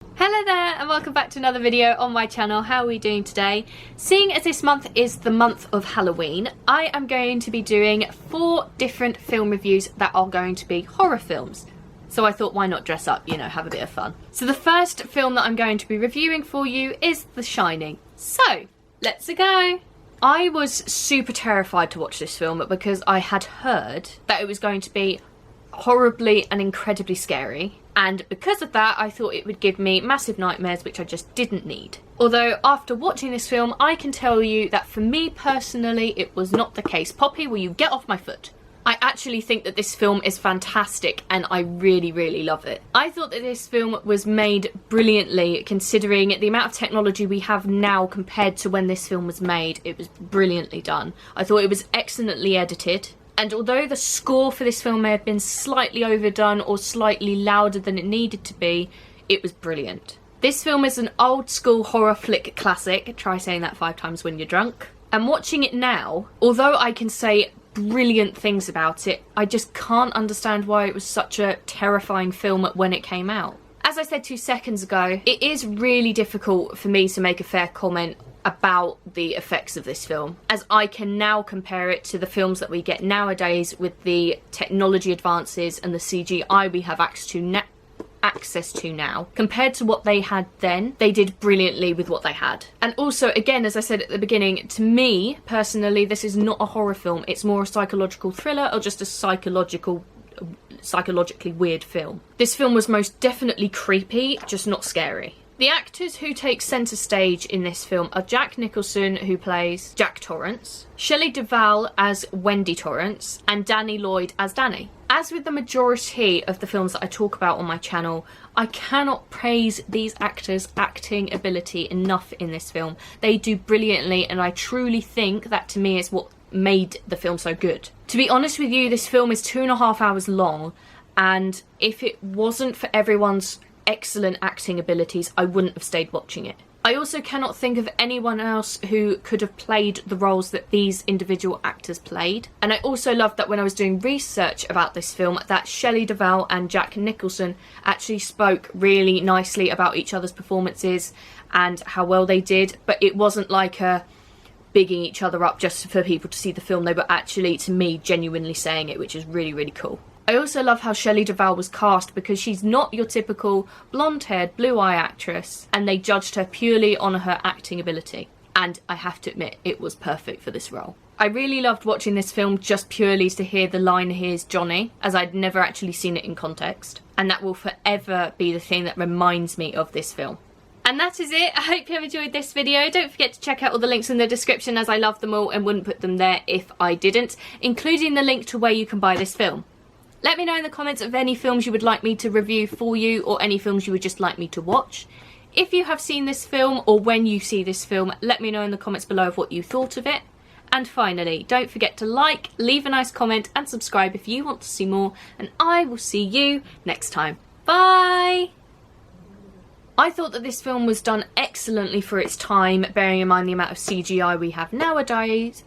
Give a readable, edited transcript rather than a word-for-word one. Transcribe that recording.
Hello there and welcome back to another video on my channel. How are we doing today? Seeing as this month is the month of Halloween, I am going to be doing 4 different film reviews that are going to be horror films. So I thought, why not dress up, you know, have a bit of fun. So the first film that I'm going to be reviewing for you is The Shining. So, let's go! I was super terrified to watch this film because I had heard that it was going to be horribly and incredibly scary, and because of that I thought it would give me massive nightmares, which I just didn't need. Although after watching this film I can tell you that for me personally it was not the case. Poppy, will you get off my foot? I actually think that this film is fantastic and I really love it. I thought that this film was made brilliantly considering the amount of technology we have now compared to when this film was made. It was brilliantly done. I thought it was excellently edited. And although the score for this film may have been slightly overdone or slightly louder than it needed to be, it was brilliant. This film is an old school horror flick classic. Try saying that 5 times when you're drunk. And watching it now, although I can say brilliant things about it, I just can't understand why it was such a terrifying film when it came out. As I said 2 seconds ago, it is really difficult for me to make a fair comment about the effects of this film, as I can now compare it to the films that we get nowadays with the technology advances and the CGI we have access to now. Compared to what they had then, they did brilliantly with what they had. And also, again, as I said at the beginning, to me personally this is not a horror film, it's more a psychological thriller or just a psychologically weird film. This film was most definitely creepy, just not scary. The actors who take centre stage in this film are Jack Nicholson, who plays Jack Torrance, Shelley Duvall as Wendy Torrance, and Danny Lloyd as Danny. As with the majority of the films that I talk about on my channel, I cannot praise these actors' acting ability enough in this film. They do brilliantly, and I truly think that to me is what made the film so good. To be honest with you, this film is 2.5 hours long, and if it wasn't for everyone's excellent acting abilities, I wouldn't have stayed watching it. I also cannot think of anyone else who could have played the roles that these individual actors played. And I also loved that when I was doing research about this film that Shelley Duvall and Jack Nicholson actually spoke really nicely about each other's performances and how well they did, but it wasn't like a bigging each other up just for people to see the film. They were actually, to me, genuinely saying it, which is really cool. I also love how Shelley Duvall was cast because she's not your typical blonde-haired, blue-eye actress, and they judged her purely on her acting ability. And I have to admit, it was perfect for this role. I really loved watching this film just purely to hear the line "Here's Johnny," as I'd never actually seen it in context. And that will forever be the thing that reminds me of this film. And that is it. I hope you have enjoyed this video. Don't forget to check out all the links in the description, as I love them all and wouldn't put them there if I didn't, including the link to where you can buy this film. Let me know in the comments of any films you would like me to review for you, or any films you would just like me to watch. If you have seen this film, or when you see this film, let me know in the comments below of what you thought of it. And finally, don't forget to like, leave a nice comment and subscribe if you want to see more, and I will see you next time. Bye! I thought that this film was done excellently for its time, bearing in mind the amount of CGI we have nowadays.